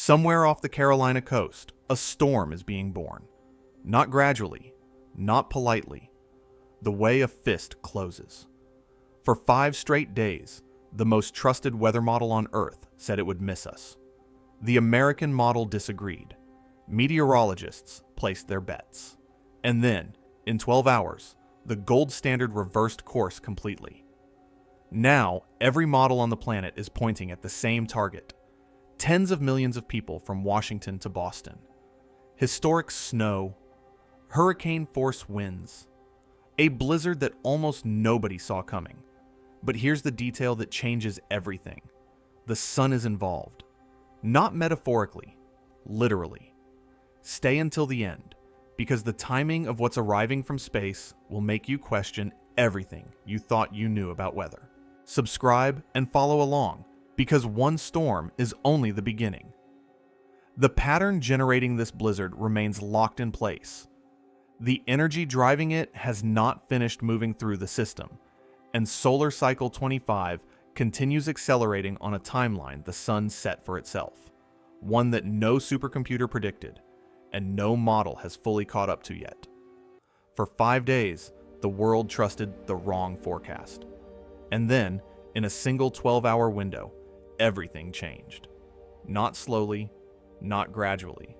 Somewhere off the Carolina coast, a storm is being born. Not gradually, not politely. The way a fist closes. For 5 straight days, the most trusted weather model on Earth said it would miss us. The American model disagreed. Meteorologists placed their bets. And then, in 12 hours, the gold standard reversed course completely. Now, every model on the planet is pointing at the same target. Tens of millions of people from Washington to Boston. Historic snow, hurricane-force winds, a blizzard that almost nobody saw coming. But here's the detail that changes everything. The sun is involved. Not metaphorically, literally. Stay until the end, because the timing of what's arriving from space will make you question everything you thought you knew about weather. Subscribe and follow along, because one storm is only the beginning. The pattern generating this blizzard remains locked in place. The energy driving it has not finished moving through the system, and solar cycle 25 continues accelerating on a timeline the sun set for itself, one that no supercomputer predicted, and no model has fully caught up to yet. For 5 days, the world trusted the wrong forecast. And then, in a single 12-hour window, everything changed. Not slowly, not gradually.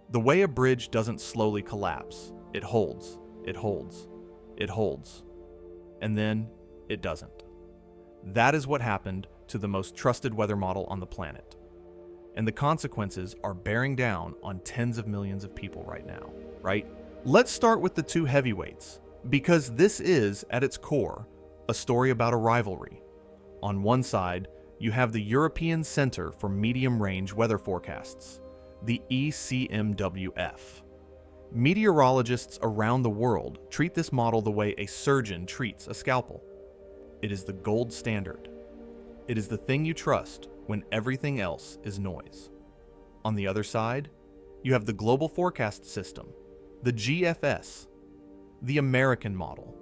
The way a bridge doesn't slowly collapse, it holds, it holds, it holds. And then, it doesn't. That is what happened to the most trusted weather model on the planet. And the consequences are bearing down on tens of millions of people right now, right? Let's start with the 2 heavyweights, because this is, at its core, a story about a rivalry. On one side, you have the European Center for Medium-Range Weather Forecasts, the ECMWF. Meteorologists around the world treat this model the way a surgeon treats a scalpel. It is the gold standard. It is the thing you trust when everything else is noise. On the other side, you have the Global Forecast System, the GFS, the American model,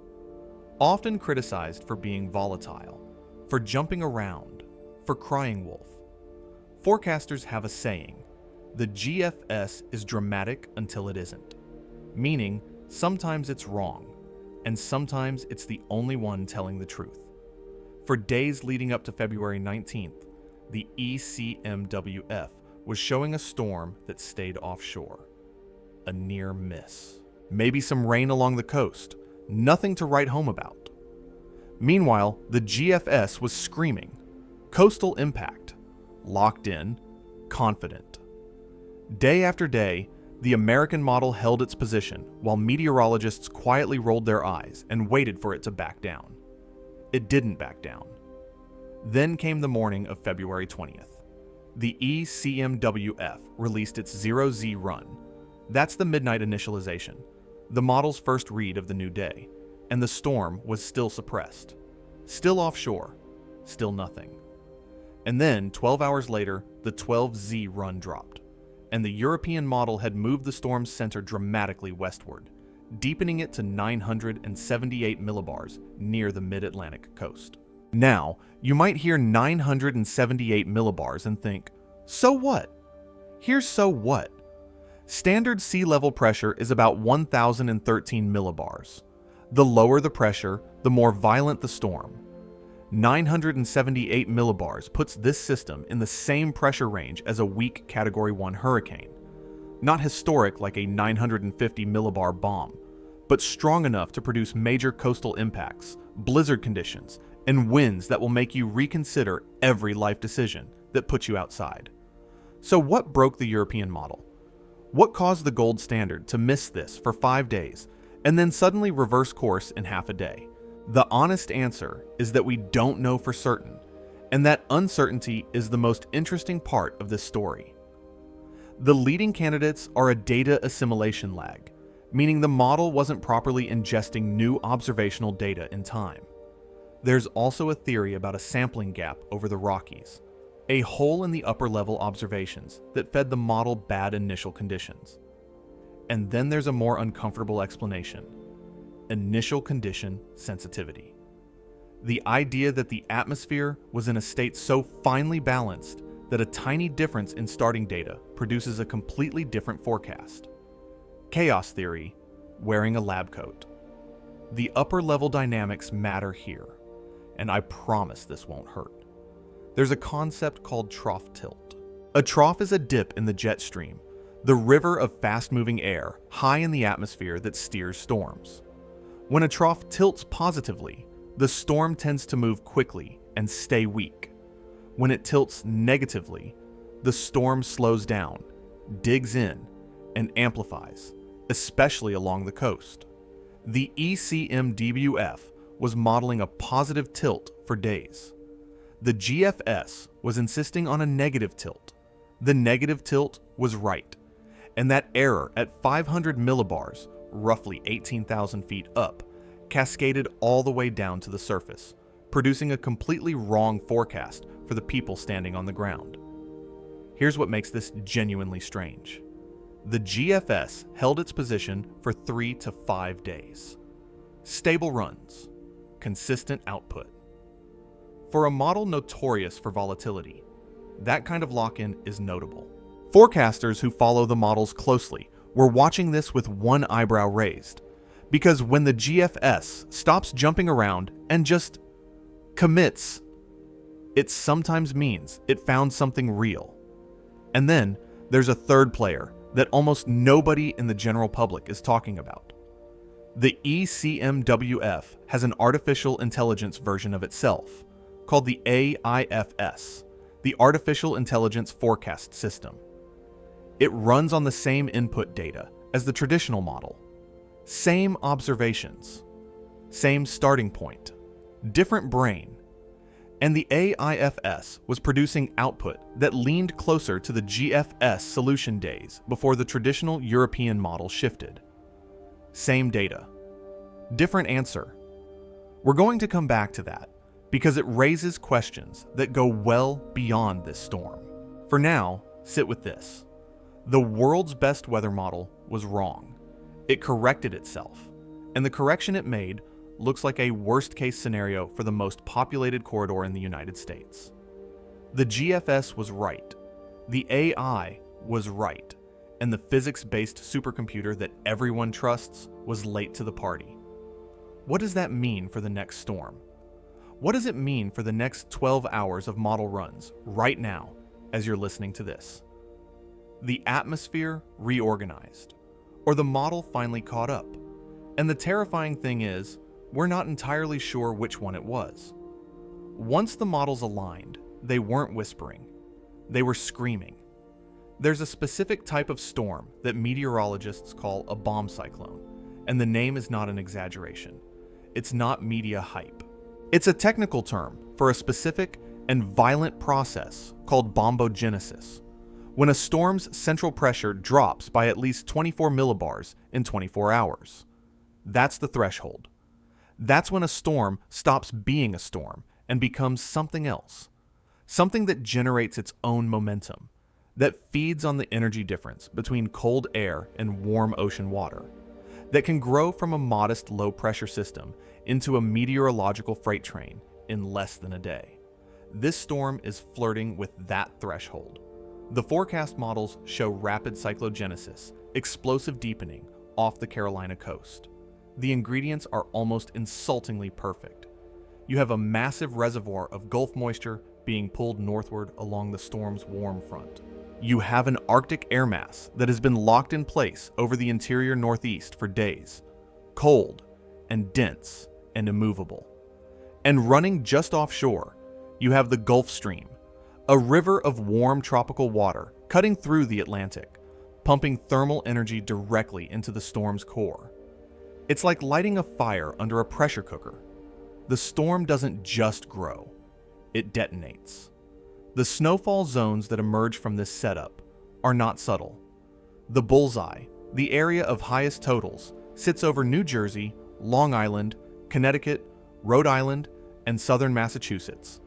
often criticized for being volatile, for jumping around, for crying wolf. Forecasters have a saying, the GFS is dramatic until it isn't, meaning sometimes it's wrong, and sometimes it's the only one telling the truth. For days leading up to February 19th, the ECMWF was showing a storm that stayed offshore. A near miss. Maybe some rain along the coast, nothing to write home about. Meanwhile, the GFS was screaming, coastal impact, locked in, confident. Day after day, the American model held its position while meteorologists quietly rolled their eyes and waited for it to back down. It didn't back down. Then came the morning of February 20th. The ECMWF released its 0Z run. That's the midnight initialization, the model's first read of the new day, and the storm was still suppressed. Still offshore, still nothing. And then, 12 hours later, the 12Z run dropped, and the European model had moved the storm's center dramatically westward, deepening it to 978 millibars near the mid-Atlantic coast. Now, you might hear 978 millibars and think, so what? Here's so what. Standard sea level pressure is about 1,013 millibars. The lower the pressure, the more violent the storm. 978 millibars puts this system in the same pressure range as a weak Category 1 hurricane. Not historic like a 950 millibar bomb, but strong enough to produce major coastal impacts, blizzard conditions, and winds that will make you reconsider every life decision that puts you outside. So what broke the European model? What caused the gold standard to miss this for 5 days and then suddenly reverse course in half a day? The honest answer is that we don't know for certain, and that uncertainty is the most interesting part of this story. The leading candidates are a data assimilation lag, meaning the model wasn't properly ingesting new observational data in time. There's also a theory about a sampling gap over the Rockies, a hole in the upper level observations that fed the model bad initial conditions. And then there's a more uncomfortable explanation: initial condition sensitivity. The idea that the atmosphere was in a state so finely balanced that a tiny difference in starting data produces a completely different forecast. Chaos theory, wearing a lab coat. The upper-level dynamics matter here, and I promise this won't hurt. There's a concept called trough tilt. A trough is a dip in the jet stream, the river of fast-moving air high in the atmosphere that steers storms. When a trough tilts positively, the storm tends to move quickly and stay weak. When it tilts negatively, the storm slows down, digs in, and amplifies, especially along the coast. The ECMWF was modeling a positive tilt for days. The GFS was insisting on a negative tilt. The negative tilt was right, and that error at 500 millibars, roughly 18,000 feet up, cascaded all the way down to the surface, producing a completely wrong forecast for the people standing on the ground. Here's what makes this genuinely strange. The GFS held its position for 3 to 5 days. Stable runs, consistent output. For a model notorious for volatility, that kind of lock-in is notable. Forecasters who follow the models closely were watching this with one eyebrow raised, because when the GFS stops jumping around and just commits, it sometimes means it found something real. And then there's a third player that almost nobody in the general public is talking about. The ECMWF has an artificial intelligence version of itself, called the AIFS, the Artificial Intelligence Forecast System. It runs on the same input data as the traditional model. Same observations, same starting point, different brain, and the AIFS was producing output that leaned closer to the GFS solution days before the traditional European model shifted. Same data, different answer. We're going to come back to that because it raises questions that go well beyond this storm. For now, sit with this. The world's best weather model was wrong. It corrected itself, and the correction it made looks like a worst-case scenario for the most populated corridor in the United States. The GFS was right, the AI was right, and the physics-based supercomputer that everyone trusts was late to the party. What does that mean for the next storm? What does it mean for the next 12 hours of model runs right now as you're listening to this? The atmosphere reorganized, or the model finally caught up. And the terrifying thing is, we're not entirely sure which one it was. Once the models aligned, they weren't whispering. They were screaming. There's a specific type of storm that meteorologists call a bomb cyclone, and the name is not an exaggeration. It's not media hype. It's a technical term for a specific and violent process called bombogenesis, when a storm's central pressure drops by at least 24 millibars in 24 hours. That's the threshold. That's when a storm stops being a storm and becomes something else. Something that generates its own momentum, that feeds on the energy difference between cold air and warm ocean water, that can grow from a modest low-pressure system into a meteorological freight train in less than a day. This storm is flirting with that threshold. The forecast models show rapid cyclogenesis, explosive deepening off the Carolina coast. The ingredients are almost insultingly perfect. You have a massive reservoir of Gulf moisture being pulled northward along the storm's warm front. You have an Arctic air mass that has been locked in place over the interior northeast for days, cold and dense and immovable. And running just offshore, you have the Gulf Stream, a river of warm tropical water cutting through the Atlantic, pumping thermal energy directly into the storm's core. It's like lighting a fire under a pressure cooker. The storm doesn't just grow, it detonates. The snowfall zones that emerge from this setup are not subtle. The bullseye, the area of highest totals, sits over New Jersey, Long Island, Connecticut, Rhode Island, and southern Massachusetts.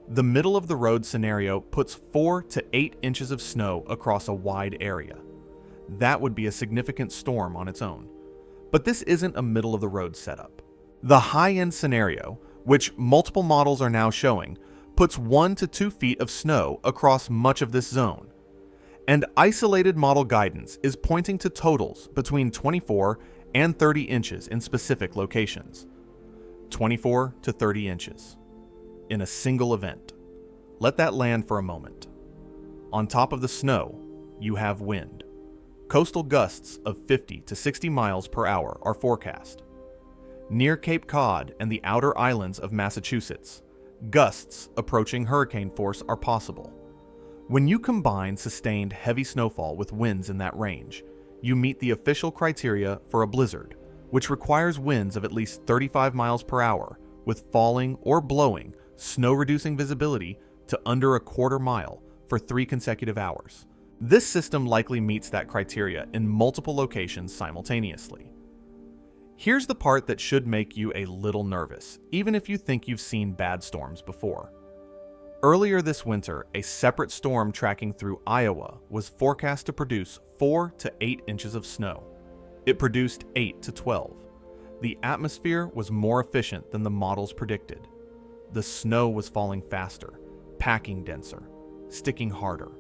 The middle-of-the-road scenario puts 4 to 8 inches of snow across a wide area. That would be a significant storm on its own. But this isn't a middle-of-the-road setup. The high-end scenario, which multiple models are now showing, puts 1 to 2 feet of snow across much of this zone, and isolated model guidance is pointing to totals between 24 and 30 inches in specific locations. 24 to 30 inches in a single event. Let that land for a moment. On top of the snow, you have wind. Coastal gusts of 50 to 60 miles per hour are forecast. Near Cape Cod and the outer islands of Massachusetts, gusts approaching hurricane force are possible. When you combine sustained heavy snowfall with winds in that range, you meet the official criteria for a blizzard, which requires winds of at least 35 miles per hour with falling or blowing, snow-reducing visibility to under a quarter mile for 3 consecutive hours. This system likely meets that criteria in multiple locations simultaneously. Here's the part that should make you a little nervous, even if you think you've seen bad storms before. Earlier this winter, a separate storm tracking through Iowa was forecast to produce 4 to 8 inches of snow. It produced 8 to 12. The atmosphere was more efficient than the models predicted. The snow was falling faster, packing denser, sticking harder.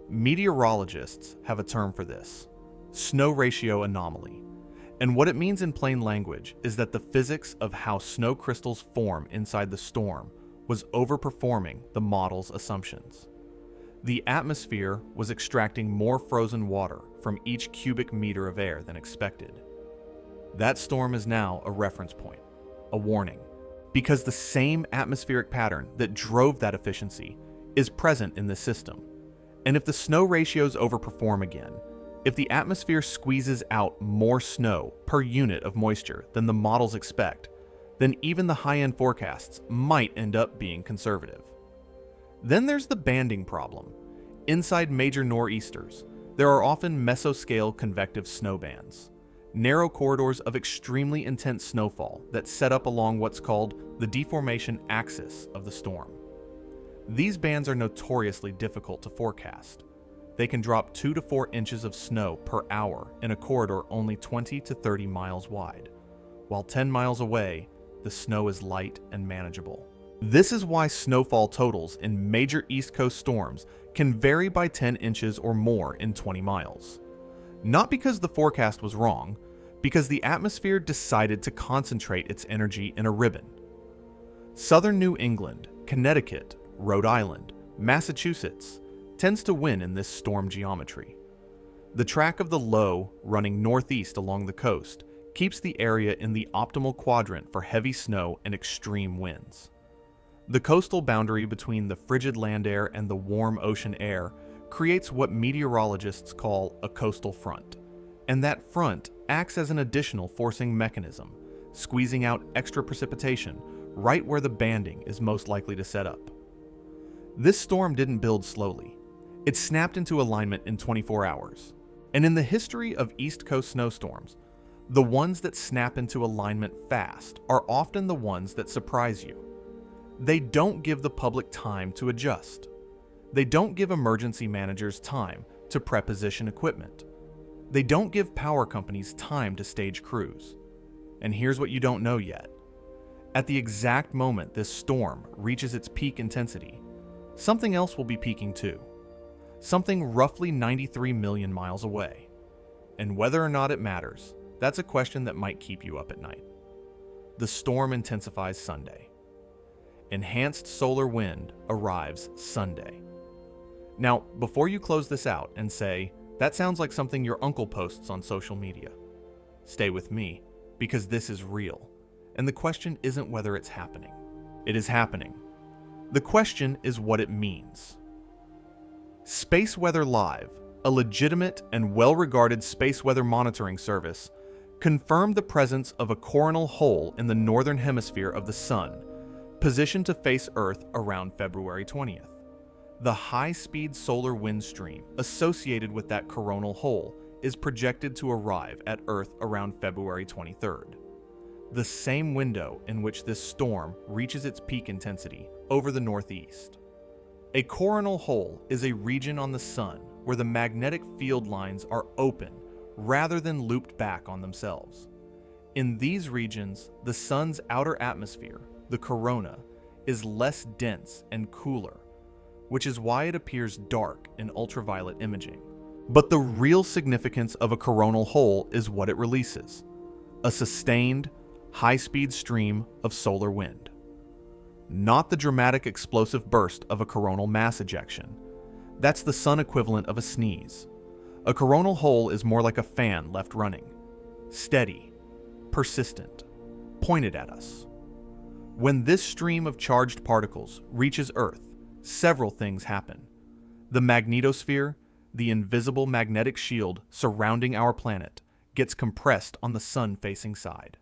Meteorologists have a term for this: snow ratio anomaly. And what it means in plain language is that the physics of how snow crystals form inside the storm was overperforming the model's assumptions. The atmosphere was extracting more frozen water from each cubic meter of air than expected. That storm is now a reference point, a warning, because the same atmospheric pattern that drove that efficiency is present in this system. And if the snow ratios overperform again, if the atmosphere squeezes out more snow per unit of moisture than the models expect, then even the high-end forecasts might end up being conservative. Then there's the banding problem. Inside major nor'easters, there are often mesoscale convective snow bands, narrow corridors of extremely intense snowfall that set up along what's called the deformation axis of the storm. These bands are notoriously difficult to forecast. They can drop 2 to 4 inches of snow per hour in a corridor only 20 to 30 miles wide, while 10 miles away, the snow is light and manageable. This is why snowfall totals in major East Coast storms can vary by 10 inches or more in 20 miles. Not because the forecast was wrong, because the atmosphere decided to concentrate its energy in a ribbon. Southern New England, Connecticut, Rhode Island, Massachusetts tends to win in this storm geometry. The track of the low running northeast along the coast keeps the area in the optimal quadrant for heavy snow and extreme winds. The coastal boundary between the frigid land air and the warm ocean air creates what meteorologists call a coastal front, and that front acts as an additional forcing mechanism, squeezing out extra precipitation right where the banding is most likely to set up. This storm didn't build slowly. It snapped into alignment in 24 hours. And in the history of East Coast snowstorms, the ones that snap into alignment fast are often the ones that surprise you. They don't give the public time to adjust. They don't give emergency managers time to preposition equipment. They don't give power companies time to stage crews. And here's what you don't know yet. At the exact moment this storm reaches its peak intensity, something else will be peaking too. Something roughly 93 million miles away. And whether or not it matters, that's a question that might keep you up at night. The storm intensifies Sunday. Enhanced solar wind arrives Sunday. Now, before you close this out and say, that sounds like something your uncle posts on social media, stay with me, because this is real. And the question isn't whether it's happening. It is happening. The question is what it means. Space Weather Live, a legitimate and well-regarded space weather monitoring service, confirmed the presence of a coronal hole in the northern hemisphere of the Sun, positioned to face Earth around February 20th. The high-speed solar wind stream associated with that coronal hole is projected to arrive at Earth around February 23rd, the same window in which this storm reaches its peak intensity over the northeast. A coronal hole is a region on the Sun where the magnetic field lines are open rather than looped back on themselves. In these regions, the Sun's outer atmosphere, the corona, is less dense and cooler, which is why it appears dark in ultraviolet imaging. But the real significance of a coronal hole is what it releases: a sustained, high-speed stream of solar wind. Not the dramatic explosive burst of a coronal mass ejection. That's the sun equivalent of a sneeze. A coronal hole is more like a fan left running. Steady, persistent, pointed at us. When this stream of charged particles reaches Earth, several things happen. The magnetosphere, the invisible magnetic shield surrounding our planet, gets compressed on the sun-facing side.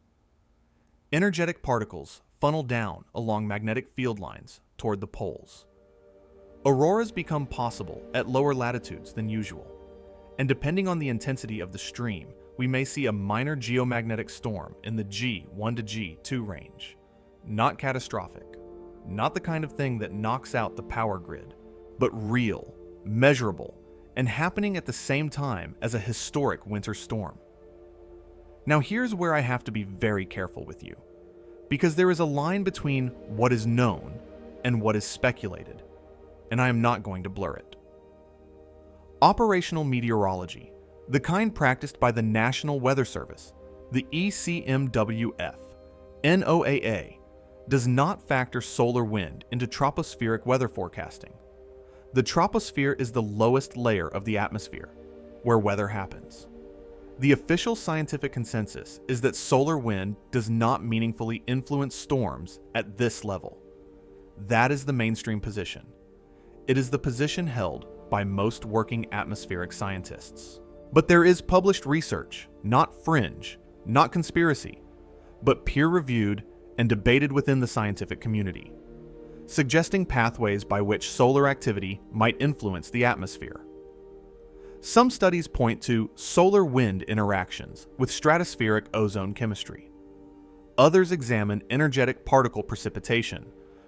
Energetic particles funnel down along magnetic field lines toward the poles. Auroras become possible at lower latitudes than usual, and depending on the intensity of the stream, we may see a minor geomagnetic storm in the G1 to G2 range. Not catastrophic, not the kind of thing that knocks out the power grid, but real, measurable, and happening at the same time as a historic winter storm. Now here's where I have to be very careful with you, because there is a line between what is known and what is speculated, and I am not going to blur it. Operational meteorology, the kind practiced by the National Weather Service, the ECMWF, NOAA, does not factor solar wind into tropospheric weather forecasting. The troposphere is the lowest layer of the atmosphere, where weather happens. The official scientific consensus is that solar wind does not meaningfully influence storms at this level. That is the mainstream position. It is the position held by most working atmospheric scientists. But there is published research, not fringe, not conspiracy, but peer-reviewed and debated within the scientific community, suggesting pathways by which solar activity might influence the atmosphere. Some studies point to solar-wind interactions with stratospheric ozone chemistry. Others examine energetic particle precipitation,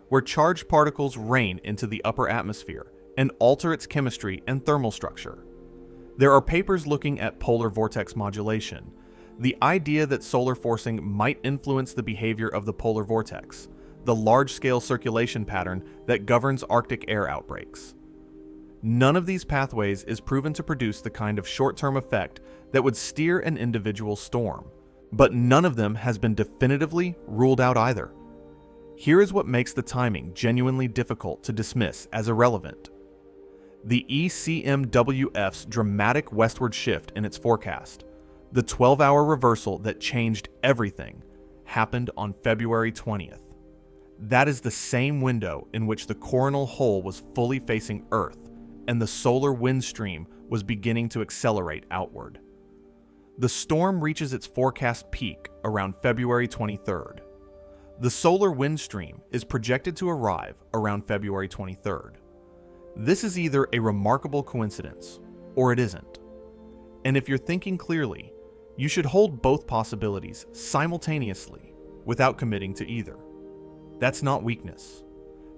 where charged particles rain into the upper atmosphere and alter its chemistry and thermal structure. There are papers looking at polar vortex modulation, the idea that solar forcing might influence the behavior of the polar vortex, the large-scale circulation pattern that governs Arctic air outbreaks. None of these pathways is proven to produce the kind of short-term effect that would steer an individual storm, but none of them has been definitively ruled out either. Here is what makes the timing genuinely difficult to dismiss as irrelevant. The ECMWF's dramatic westward shift in its forecast, the 12-hour reversal that changed everything, happened on February 20th. That is the same window in which the coronal hole was fully facing Earth and the solar wind stream was beginning to accelerate outward. The storm reaches its forecast peak around February 23rd. The solar wind stream is projected to arrive around February 23rd. This is either a remarkable coincidence or it isn't. And if you're thinking clearly, you should hold both possibilities simultaneously without committing to either. That's not weakness.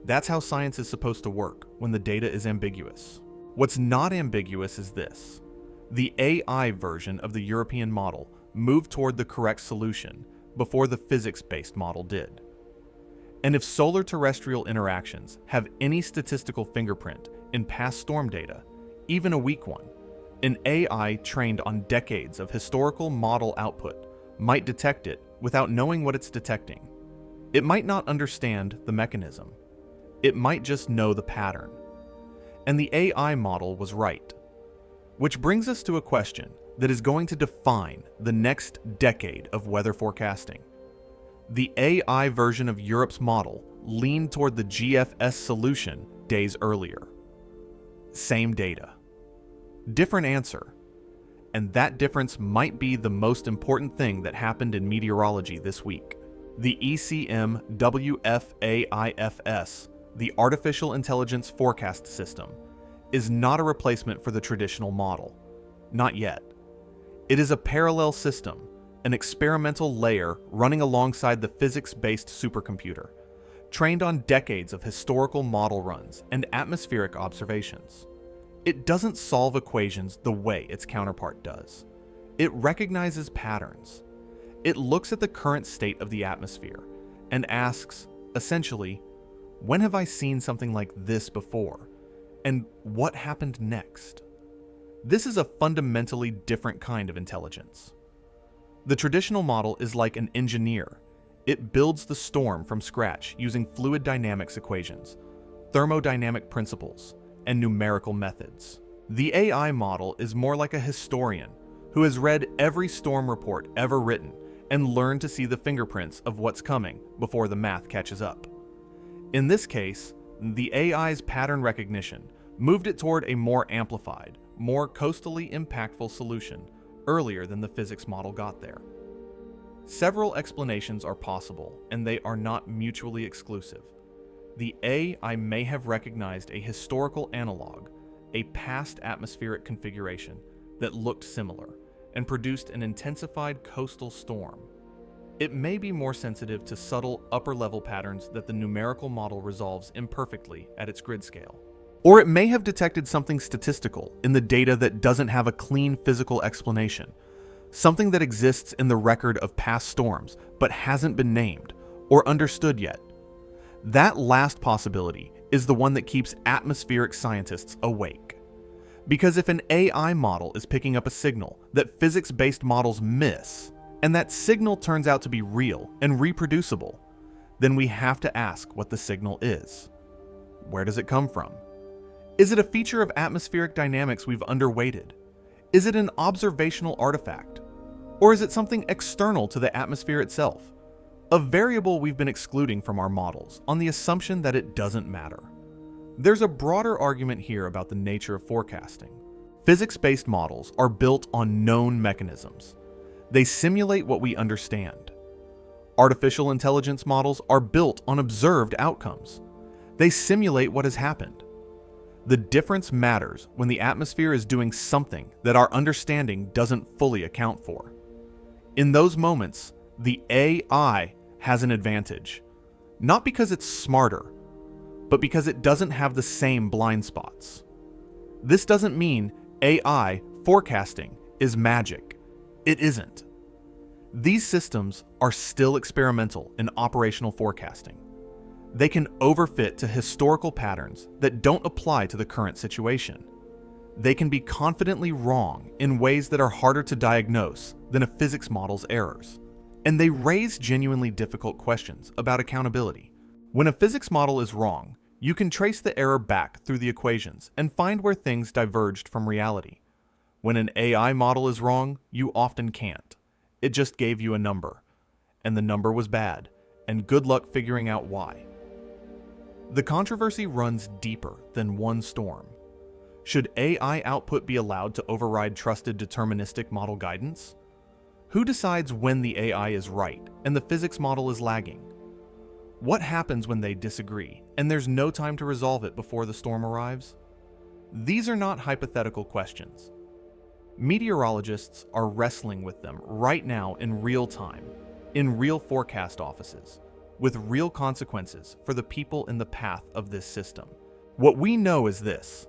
That's how science is supposed to work when the data is ambiguous. What's not ambiguous is this. The AI version of the European model moved toward the correct solution before the physics-based model did. And if solar terrestrial interactions have any statistical fingerprint in past storm data, even a weak one, an AI trained on decades of historical model output might detect it without knowing what it's detecting. It might not understand the mechanism. It might just know the pattern. And the AI model was right. Which brings us to a question that is going to define the next decade of weather forecasting. The AI version of Europe's model leaned toward the GFS solution days earlier. Same data. Different answer. And that difference might be the most important thing that happened in meteorology this week. The ECMWFAIFS, the Artificial Intelligence Forecast System, is not a replacement for the traditional model. Not yet. It is a parallel system, an experimental layer running alongside the physics-based supercomputer, trained on decades of historical model runs and atmospheric observations. It doesn't solve equations the way its counterpart does. It recognizes patterns. It looks at the current state of the atmosphere and asks, essentially, When have I seen something like this before? And what happened next? This is a fundamentally different kind of intelligence. The traditional model is like an engineer. It builds the storm from scratch using fluid dynamics equations, thermodynamic principles, and numerical methods. The AI model is more like a historian who has read every storm report ever written and learned to see the fingerprints of what's coming before the math catches up. In this case, the AI's pattern recognition moved it toward a more amplified, more coastally impactful solution earlier than the physics model got there. Several explanations are possible, and they are not mutually exclusive. The AI may have recognized a historical analog, a past atmospheric configuration that looked similar, and produced an intensified coastal storm. It may be more sensitive to subtle upper-level patterns that the numerical model resolves imperfectly at its grid scale. Or it may have detected something statistical in the data that doesn't have a clean physical explanation, something that exists in the record of past storms but hasn't been named or understood yet. That last possibility is the one that keeps atmospheric scientists awake. Because if an AI model is picking up a signal that physics-based models miss, and that signal turns out to be real and reproducible, then we have to ask what the signal is. Where does it come from? Is it a feature of atmospheric dynamics we've underweighted? Is it an observational artifact? Or is it something external to the atmosphere itself? A variable we've been excluding from our models on the assumption that it doesn't matter. There's a broader argument here about the nature of forecasting. Physics-based models are built on known mechanisms. They simulate what we understand. Artificial intelligence models are built on observed outcomes. They simulate what has happened. The difference matters when the atmosphere is doing something that our understanding doesn't fully account for. In those moments, the AI has an advantage, not because it's smarter, but because it doesn't have the same blind spots. This doesn't mean AI forecasting is magic. It isn't. These systems are still experimental in operational forecasting. They can overfit to historical patterns that don't apply to the current situation. They can be confidently wrong in ways that are harder to diagnose than a physics model's errors. And they raise genuinely difficult questions about accountability. When a physics model is wrong, you can trace the error back through the equations and find where things diverged from reality. When an AI model is wrong, you often can't. It just gave you a number, and the number was bad, and good luck figuring out why. The controversy runs deeper than one storm. Should AI output be allowed to override trusted deterministic model guidance? Who decides when the AI is right and the physics model is lagging? What happens when they disagree and there's no time to resolve it before the storm arrives? These are not hypothetical questions. Meteorologists are wrestling with them right now in real time, in real forecast offices, with real consequences for the people in the path of this system. What we know is this: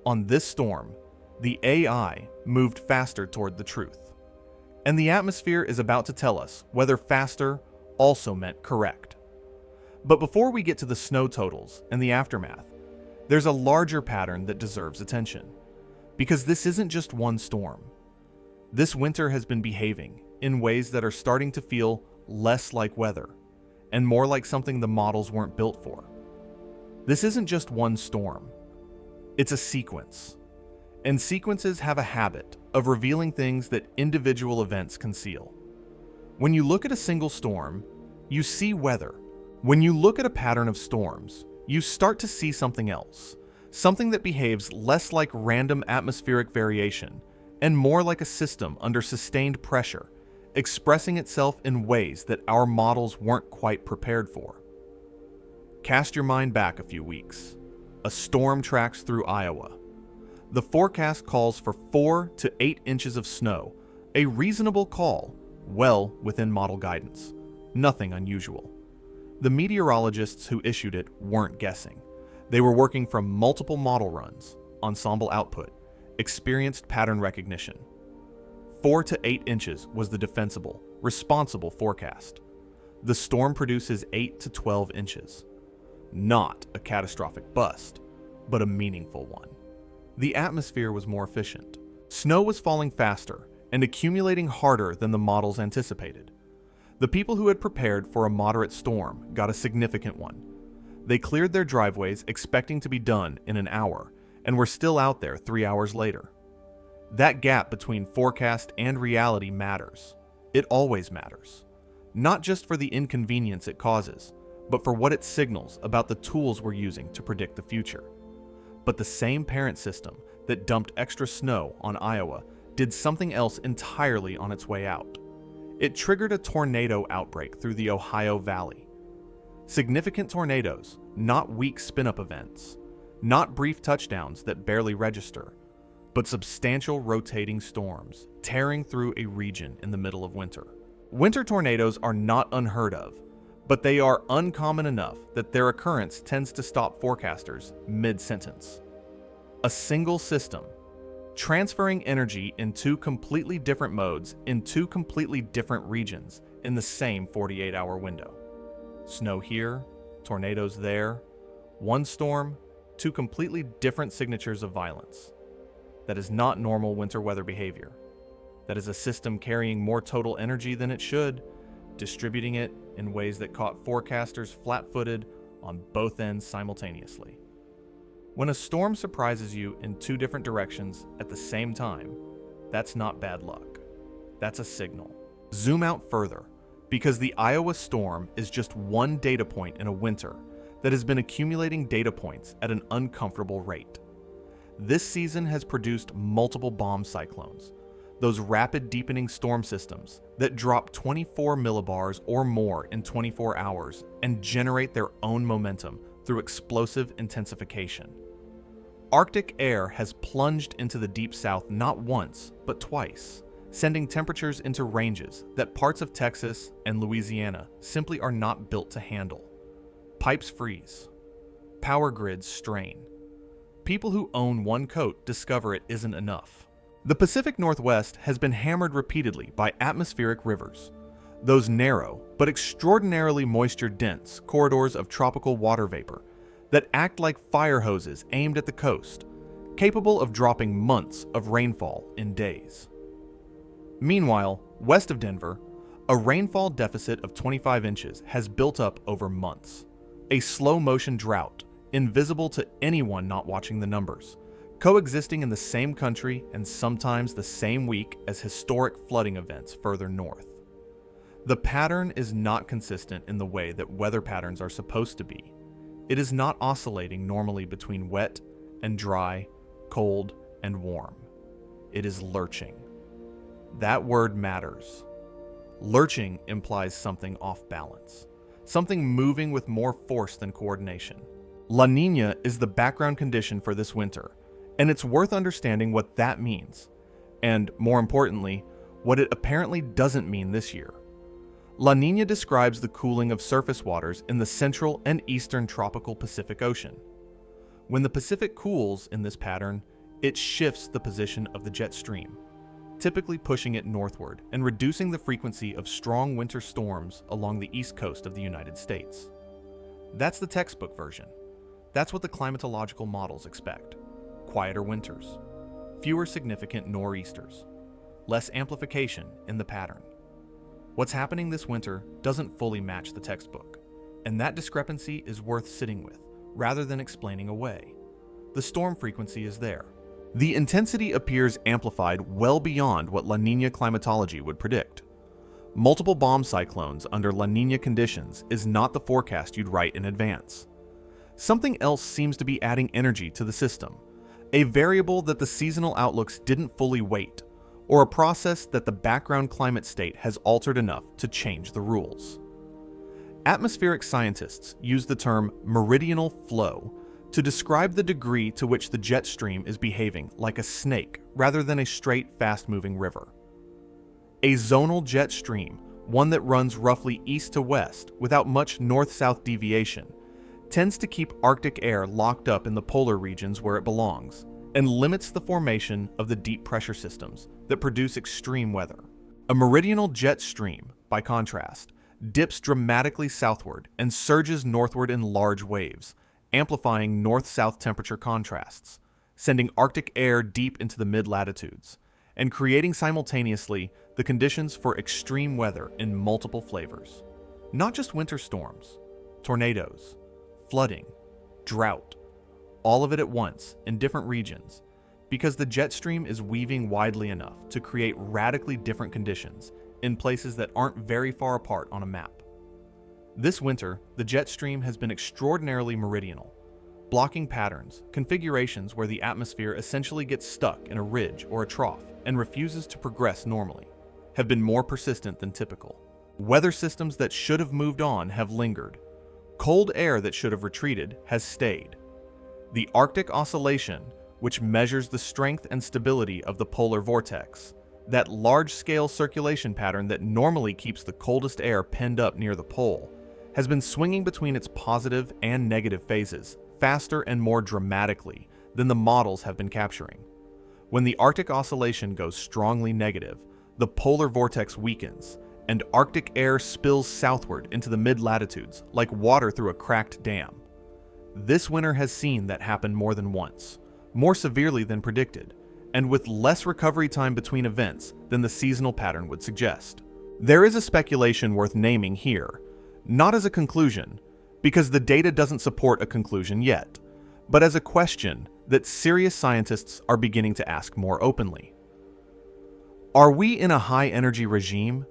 on this storm, the AI moved faster toward the truth. And the atmosphere is about to tell us whether faster also meant correct. But before we get to the snow totals and the aftermath, there's a larger pattern that deserves attention. Because this isn't just one storm. This winter has been behaving in ways that are starting to feel less like weather and more like something the models weren't built for. This isn't just one storm. It's a sequence. And sequences have a habit of revealing things that individual events conceal. When you look at a single storm, you see weather. When you look at a pattern of storms, you start to see something else. Something that behaves less like random atmospheric variation and more like a system under sustained pressure, expressing itself in ways that our models weren't quite prepared for. Cast your mind back a few weeks. A storm tracks through Iowa. The forecast calls for 4 to 8 inches of snow, a reasonable call, well within model guidance. Nothing unusual. The meteorologists who issued it weren't guessing. They were working from multiple model runs, ensemble output, experienced pattern recognition. 4 to 8 inches was the defensible, responsible forecast. The storm produces 8 to 12 inches. Not a catastrophic bust, but a meaningful one. The atmosphere was more efficient. Snow was falling faster and accumulating harder than the models anticipated. The people who had prepared for a moderate storm got a significant one. They cleared their driveways expecting to be done in an hour, and were still out there 3 hours later. That gap between forecast and reality matters. It always matters. Not just for the inconvenience it causes, but for what it signals about the tools we're using to predict the future. But the same parent system that dumped extra snow on Iowa did something else entirely on its way out. It triggered a tornado outbreak through the Ohio Valley. Significant tornadoes, not weak spin-up events, not brief touchdowns that barely register, but substantial rotating storms tearing through a region in the middle of winter. Winter tornadoes are not unheard of, but they are uncommon enough that their occurrence tends to stop forecasters mid-sentence. A single system, transferring energy in two completely different modes in two completely different regions in the same 48-hour window. Snow here, tornadoes there, one storm, two completely different signatures of violence. That is not normal winter weather behavior. That is a system carrying more total energy than it should, distributing it in ways that caught forecasters flat-footed on both ends simultaneously. When a storm surprises you in two different directions at the same time, that's not bad luck. That's a signal. Zoom out further, because the Iowa storm is just one data point in a winter that has been accumulating data points at an uncomfortable rate. This season has produced multiple bomb cyclones, those rapid deepening storm systems that drop 24 millibars or more in 24 hours and generate their own momentum through explosive intensification. Arctic air has plunged into the deep south not once, but twice, sending temperatures into ranges that parts of Texas and Louisiana simply are not built to handle. Pipes freeze. Power grids strain. People who own one coat discover it isn't enough. The Pacific Northwest has been hammered repeatedly by atmospheric rivers, those narrow but extraordinarily moisture-dense corridors of tropical water vapor that act like fire hoses aimed at the coast, capable of dropping months of rainfall in days. Meanwhile, west of Denver, a rainfall deficit of 25 inches has built up over months. A slow-motion drought, invisible to anyone not watching the numbers, coexisting in the same country and sometimes the same week as historic flooding events further north. The pattern is not consistent in the way that weather patterns are supposed to be. It is not oscillating normally between wet and dry, cold and warm. It is lurching. That word matters. Lurching implies something off balance, something moving with more force than coordination. La Niña is the background condition for this winter, and it's worth understanding what that means, and more importantly, what it apparently doesn't mean this year. La Niña describes the cooling of surface waters in the central and eastern tropical Pacific Ocean. When the Pacific cools in this pattern, it shifts the position of the jet stream, typically pushing it northward and reducing the frequency of strong winter storms along the east coast of the United States. That's the textbook version. That's what the climatological models expect. Quieter winters, fewer significant nor'easters, less amplification in the pattern. What's happening this winter doesn't fully match the textbook, and that discrepancy is worth sitting with, rather than explaining away. The storm frequency is there. The intensity appears amplified well beyond what La Niña climatology would predict. Multiple bomb cyclones under La Niña conditions is not the forecast you'd write in advance. Something else seems to be adding energy to the system, a variable that the seasonal outlooks didn't fully weight, or a process that the background climate state has altered enough to change the rules. Atmospheric scientists use the term meridional flow to describe the degree to which the jet stream is behaving like a snake rather than a straight, fast-moving river. A zonal jet stream, one that runs roughly east to west without much north-south deviation, tends to keep Arctic air locked up in the polar regions where it belongs, and limits the formation of the deep pressure systems that produce extreme weather. A meridional jet stream, by contrast, dips dramatically southward and surges northward in large waves, amplifying north-south temperature contrasts, sending Arctic air deep into the mid-latitudes, and creating simultaneously the conditions for extreme weather in multiple flavors. Not just winter storms, tornadoes, flooding, drought, all of it at once in different regions, because the jet stream is weaving widely enough to create radically different conditions in places that aren't very far apart on a map. This winter, the jet stream has been extraordinarily meridional, blocking patterns, configurations where the atmosphere essentially gets stuck in a ridge or a trough and refuses to progress normally, have been more persistent than typical. Weather systems that should have moved on have lingered. Cold air that should have retreated has stayed. The Arctic Oscillation, which measures the strength and stability of the polar vortex, that large-scale circulation pattern that normally keeps the coldest air penned up near the pole, has been swinging between its positive and negative phases faster and more dramatically than the models have been capturing. When the Arctic Oscillation goes strongly negative, the polar vortex weakens, and Arctic air spills southward into the mid-latitudes like water through a cracked dam. This winter has seen that happen more than once, more severely than predicted, and with less recovery time between events than the seasonal pattern would suggest. There is a speculation worth naming here, not as a conclusion, because the data doesn't support a conclusion yet, but as a question that serious scientists are beginning to ask more openly. Are we in a high-energy regime?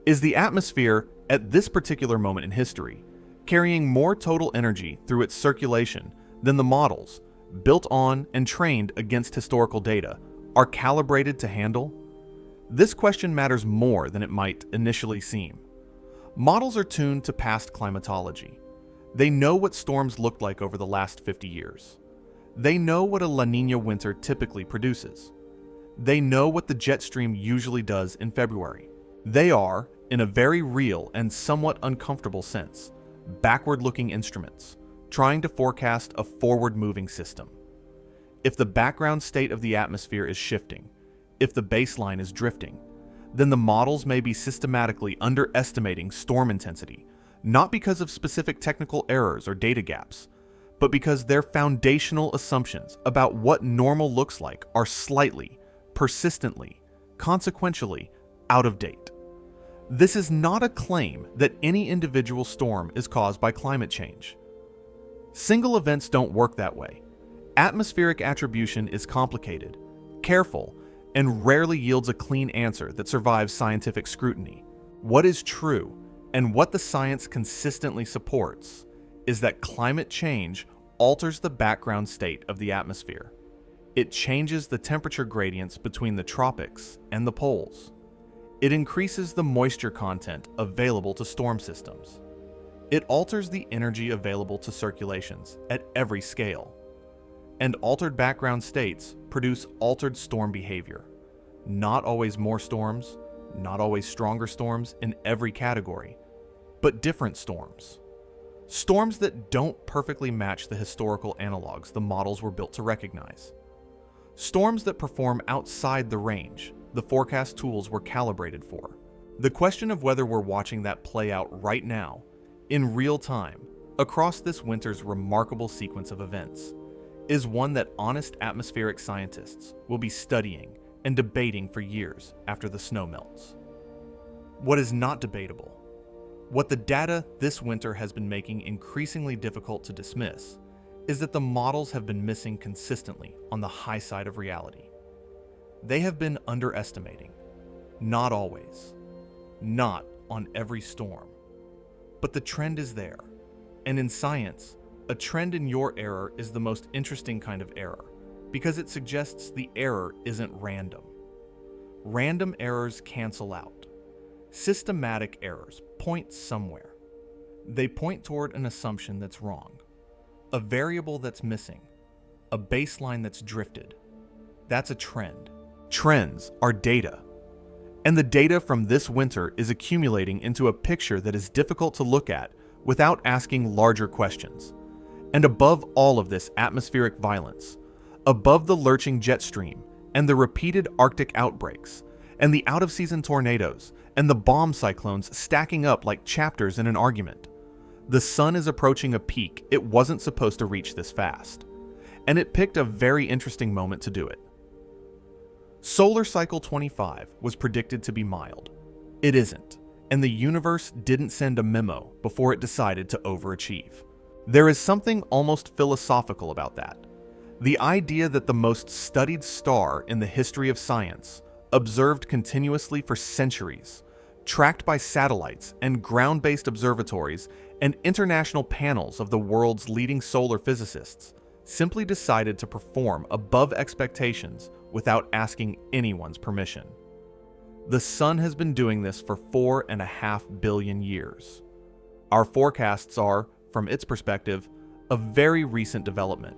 Is the atmosphere, at this particular moment in history, carrying more total energy through its circulation than the models, built on and trained against historical data, are calibrated to handle? This question matters more than it might initially seem. Models are tuned to past climatology. They know what storms looked like over the last 50 years. They know what a La Niña winter typically produces. They know what the jet stream usually does in February. They are, in a very real and somewhat uncomfortable sense, backward-looking instruments, trying to forecast a forward-moving system. If the background state of the atmosphere is shifting, if the baseline is drifting, then the models may be systematically underestimating storm intensity, not because of specific technical errors or data gaps, but because their foundational assumptions about what normal looks like are slightly, persistently, consequentially out of date. This is not a claim that any individual storm is caused by climate change. Single events don't work that way. Atmospheric attribution is complicated, careful, and rarely yields a clean answer that survives scientific scrutiny. What is true, and what the science consistently supports, is that climate change alters the background state of the atmosphere. It changes the temperature gradients between the tropics and the poles. It increases the moisture content available to storm systems. It alters the energy available to circulations at every scale. And altered background states produce altered storm behavior. Not always more storms, not always stronger storms in every category, but different storms. Storms that don't perfectly match the historical analogs the models were built to recognize. Storms that perform outside the range the forecast tools were calibrated for. The question of whether we're watching that play out right now, in real time, across this winter's remarkable sequence of events, is one that honest atmospheric scientists will be studying and debating for years after the snow melts. What is not debatable, what the data this winter has been making increasingly difficult to dismiss, is that the models have been missing consistently on the high side of reality. They have been underestimating, not always, not on every storm. But the trend is there, and in science, a trend in your error is the most interesting kind of error, because it suggests the error isn't random. Random errors cancel out. Systematic errors point somewhere. They point toward an assumption that's wrong, a variable that's missing, a baseline that's drifted. That's a trend. Trends are data. And the data from this winter is accumulating into a picture that is difficult to look at without asking larger questions. And above all of this atmospheric violence, above the lurching jet stream and the repeated Arctic outbreaks, and the out-of-season tornadoes, and the bomb cyclones stacking up like chapters in an argument. The sun is approaching a peak it wasn't supposed to reach this fast, and it picked a very interesting moment to do it. Solar cycle 25 was predicted to be mild. It isn't, and the universe didn't send a memo before it decided to overachieve. There is something almost philosophical about that. The idea that the most studied star in the history of science, observed continuously for centuries, tracked by satellites and ground-based observatories and international panels of the world's leading solar physicists, simply decided to perform above expectations without asking anyone's permission. The sun has been doing this for 4.5 billion years. Our forecasts are, from its perspective, a very recent development.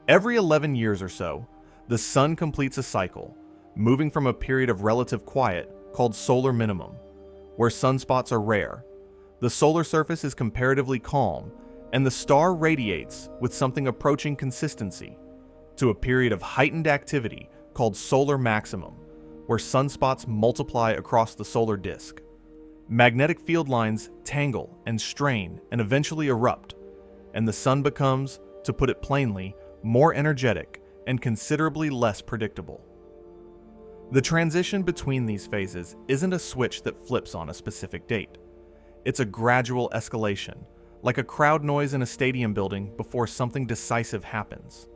Every 11 years or so, the sun completes a cycle, moving from a period of relative quiet called solar minimum, where sunspots are rare, the solar surface is comparatively calm, and the star radiates with something approaching consistency, to a period of heightened activity called solar maximum, where sunspots multiply across the solar disk. Magnetic field lines tangle and strain and eventually erupt, and the sun becomes, to put it plainly, more energetic and considerably less predictable. The transition between these phases isn't a switch that flips on a specific date. It's a gradual escalation, like a crowd noise in a stadium building before something decisive happens.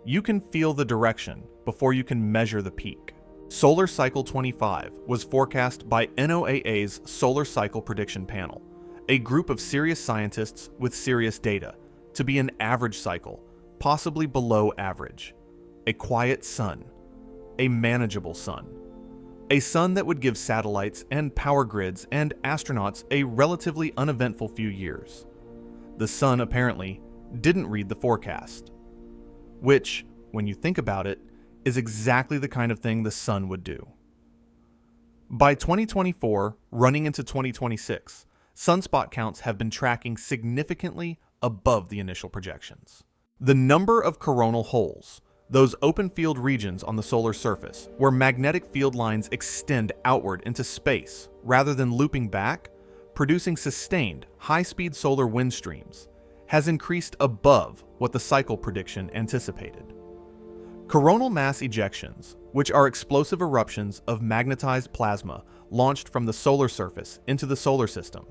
You can feel the direction before you can measure the peak. Solar Cycle 25 was forecast by NOAA's Solar Cycle Prediction Panel, a group of serious scientists with serious data, to be an average cycle, possibly below average. A quiet sun. A manageable sun. A sun that would give satellites and power grids and astronauts a relatively uneventful few years. The sun apparently didn't read the forecast, which, when you think about it, is exactly the kind of thing the sun would do. By 2024, running into 2026, sunspot counts have been tracking significantly above the initial projections. The number of coronal holes, those open field regions on the solar surface where magnetic field lines extend outward into space rather than looping back, producing sustained, high-speed solar wind streams, has increased above what the cycle prediction anticipated. Coronal mass ejections, which are explosive eruptions of magnetized plasma launched from the solar surface into the solar system,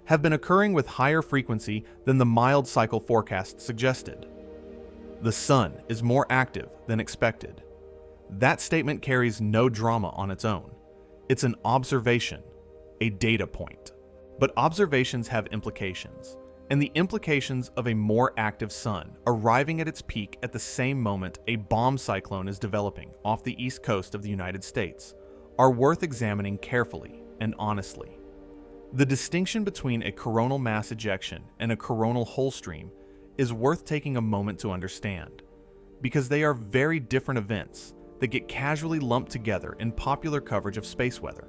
have been occurring with higher frequency than the mild cycle forecast suggested. The sun is more active than expected. That statement carries no drama on its own. It's an observation, a data point. But observations have implications, and the implications of a more active sun arriving at its peak at the same moment a bomb cyclone is developing off the east coast of the United States are worth examining carefully and honestly. The distinction between a coronal mass ejection and a coronal hole stream is worth taking a moment to understand, because they are very different events that get casually lumped together in popular coverage of space weather.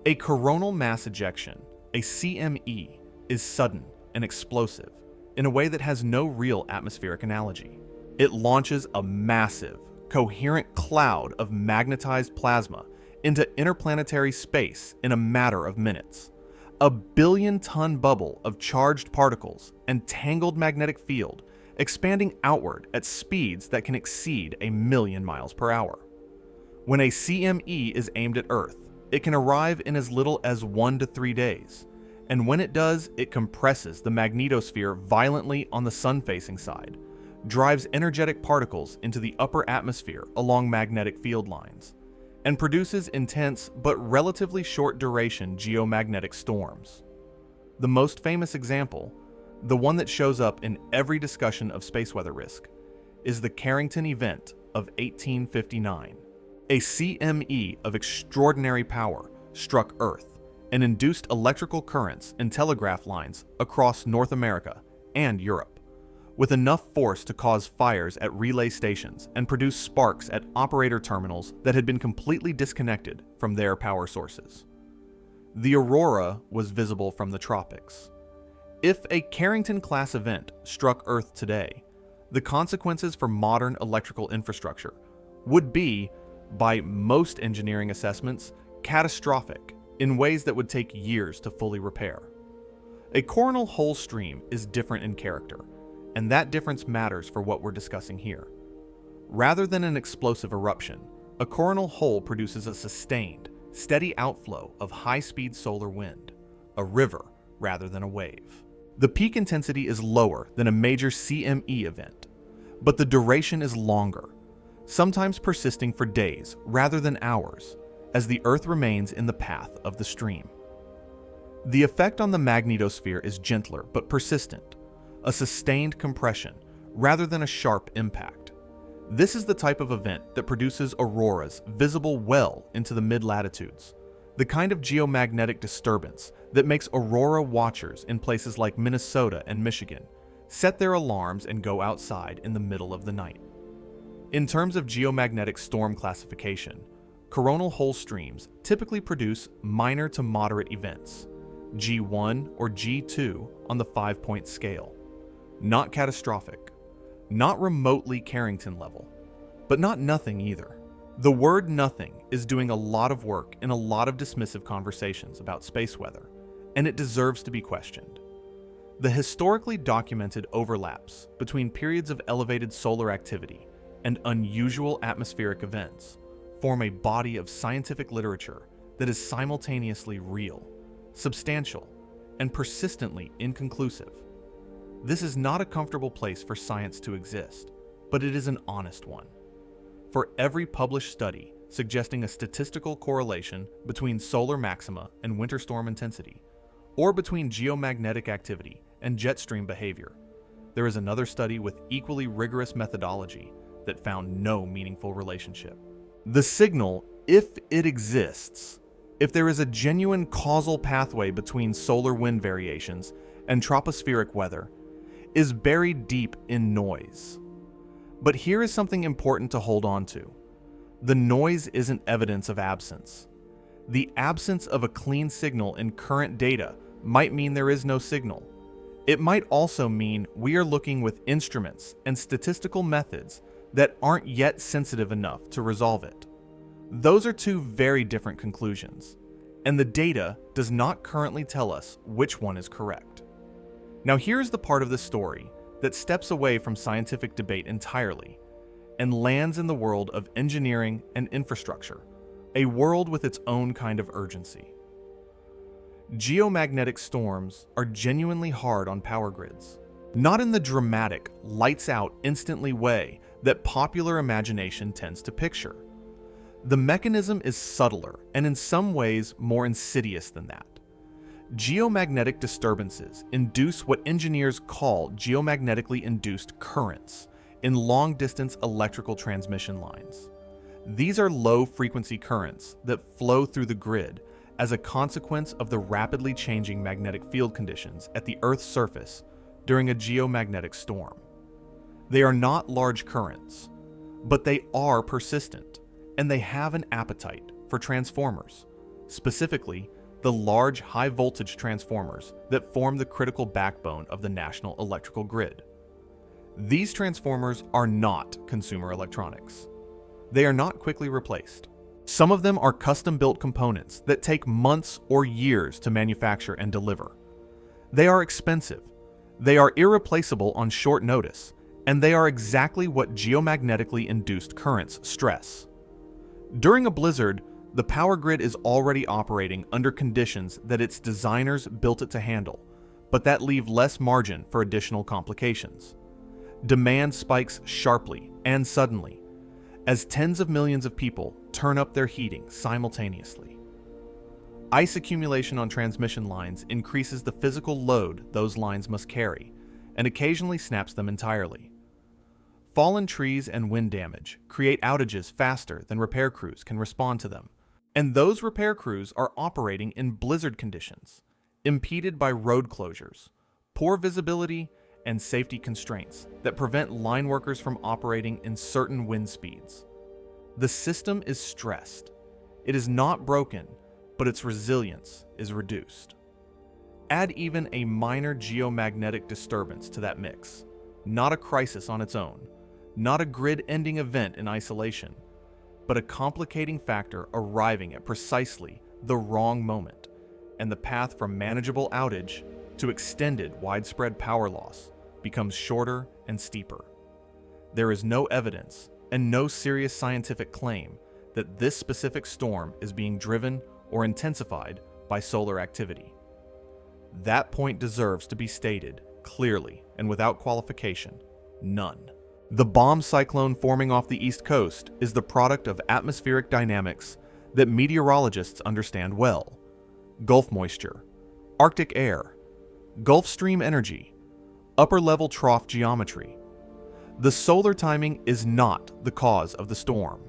A coronal mass ejection, a CME, is sudden and explosive in a way that has no real atmospheric analogy. It launches a massive, coherent cloud of magnetized plasma into interplanetary space in a matter of minutes. A billion-ton bubble of charged particles and tangled magnetic field expanding outward at speeds that can exceed 1,000,000 miles per hour. When a CME is aimed at Earth, it can arrive in as little as 1 to 3 days, and when it does, it compresses the magnetosphere violently on the sun-facing side, drives energetic particles into the upper atmosphere along magnetic field lines, and produces intense but relatively short-duration geomagnetic storms. The most famous example, the one that shows up in every discussion of space weather risk, is the Carrington event of 1859. A CME of extraordinary power struck Earth and induced electrical currents in telegraph lines across North America and Europe, with enough force to cause fires at relay stations and produce sparks at operator terminals that had been completely disconnected from their power sources. The aurora was visible from the tropics. If a Carrington-class event struck Earth today, the consequences for modern electrical infrastructure would be by most engineering assessments, catastrophic in ways that would take years to fully repair. A coronal hole stream is different in character, and that difference matters for what we're discussing here. Rather than an explosive eruption, a coronal hole produces a sustained, steady outflow of high-speed solar wind, a river rather than a wave. The peak intensity is lower than a major CME event, but the duration is longer, sometimes persisting for days rather than hours, as the Earth remains in the path of the stream. The effect on the magnetosphere is gentler but persistent, a sustained compression rather than a sharp impact. This is the type of event that produces auroras visible well into the mid-latitudes, the kind of geomagnetic disturbance that makes aurora watchers in places like Minnesota and Michigan set their alarms and go outside in the middle of the night. In terms of geomagnetic storm classification, coronal hole streams typically produce minor to moderate events, G1 or G2 on the 5-point scale. Not catastrophic, not remotely Carrington level, but not nothing either. The word nothing is doing a lot of work in a lot of dismissive conversations about space weather, and it deserves to be questioned. The historically documented overlaps between periods of elevated solar activity and unusual atmospheric events form a body of scientific literature that is simultaneously real, substantial, and persistently inconclusive. This is not a comfortable place for science to exist, but it is an honest one. For every published study suggesting a statistical correlation between solar maxima and winter storm intensity, or between geomagnetic activity and jet stream behavior, there is another study with equally rigorous methodology that found no meaningful relationship. The signal, if it exists, if there is a genuine causal pathway between solar wind variations and tropospheric weather, is buried deep in noise. But here is something important to hold on to. The noise isn't evidence of absence. The absence of a clean signal in current data might mean there is no signal. It might also mean we are looking with instruments and statistical methods that aren't yet sensitive enough to resolve it. Those are two very different conclusions, and the data does not currently tell us which one is correct. Now here's the part of the story that steps away from scientific debate entirely and lands in the world of engineering and infrastructure, a world with its own kind of urgency. Geomagnetic storms are genuinely hard on power grids, not in the dramatic, lights-out instantly way that popular imagination tends to picture. The mechanism is subtler and in some ways more insidious than that. Geomagnetic disturbances induce what engineers call geomagnetically induced currents in long-distance electrical transmission lines. These are low-frequency currents that flow through the grid as a consequence of the rapidly changing magnetic field conditions at the Earth's surface during a geomagnetic storm. They are not large currents, but they are persistent, and they have an appetite for transformers, specifically the large high-voltage transformers that form the critical backbone of the national electrical grid. These transformers are not consumer electronics. They are not quickly replaced. Some of them are custom-built components that take months or years to manufacture and deliver. They are expensive, they are irreplaceable on short notice, and they are exactly what geomagnetically induced currents stress. During a blizzard, the power grid is already operating under conditions that its designers built it to handle, but that leave less margin for additional complications. Demand spikes sharply and suddenly, as tens of millions of people turn up their heating simultaneously. Ice accumulation on transmission lines increases the physical load those lines must carry, and occasionally snaps them entirely. Fallen trees and wind damage create outages faster than repair crews can respond to them, and those repair crews are operating in blizzard conditions, impeded by road closures, poor visibility, and safety constraints that prevent line workers from operating in certain wind speeds. The system is stressed. It is not broken, but its resilience is reduced. Add even a minor geomagnetic disturbance to that mix, not a crisis on its own, not a grid-ending event in isolation, but a complicating factor arriving at precisely the wrong moment, and the path from manageable outage to extended widespread power loss becomes shorter and steeper. There is no evidence and no serious scientific claim that this specific storm is being driven or intensified by solar activity. That point deserves to be stated clearly and without qualification: none. The bomb cyclone forming off the East Coast is the product of atmospheric dynamics that meteorologists understand well: Gulf moisture, Arctic air, Gulf Stream energy, upper-level trough geometry. The solar timing is not the cause of the storm.